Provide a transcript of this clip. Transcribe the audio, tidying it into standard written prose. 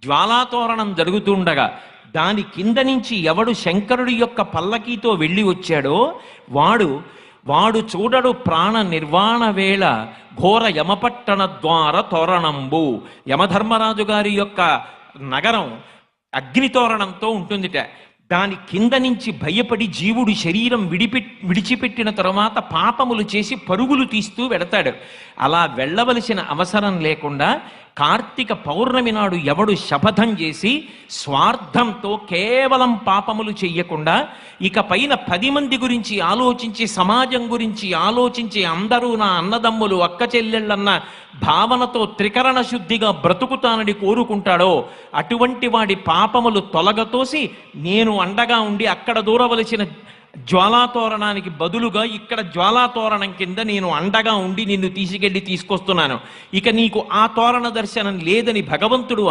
జ్వాలాతోరణం జరుగుతుండగా దాని కింద నుంచి ఎవడు శంకరుడి యొక్క పల్లకీతో వెళ్ళి వచ్చాడో వాడు చూడడు ప్రాణ నిర్వాణ వేళ ఘోర యమపట్టణ ద్వార తోరణంబు. యమధర్మరాజు గారి యొక్క నగరం అగ్నితోరణంతో ఉంటుందిట. దాని కింద నుంచి భయపడి జీవుడు శరీరం విడిచిపెట్టిన తరువాత పాపములు చేసి పరుగులు తీస్తూ వెడతాడు. అలా వెళ్ళవలసిన అవసరం లేకుండా కార్తీక పౌర్ణమి నాడు ఎవడు శపథం చేసి స్వార్థంతో కేవలం పాపములు చెయ్యకుండా ఇక పైన 10 మంది గురించి ఆలోచించి సమాజం గురించి ఆలోచించి అందరూ నా అన్నదమ్ములు అక్క చెల్లెళ్ళన్న భావనతో త్రికరణ శుద్ధిగా బ్రతుకుతానని కోరుకుంటాడో అటువంటి వాడి పాపములు తొలగతోసి నేను అండగా ఉండి అక్కడ దూరవలసిన జ్వాలాతోరణానికి బదులుగా ఇక్కడ జ్వాలాతోరణం కింద నేను అండగా ఉండి నిన్ను తీసుకొస్తున్నాను. ఇక నీకు ఆ తోరణ దర్శనం లేదని భగవంతుడు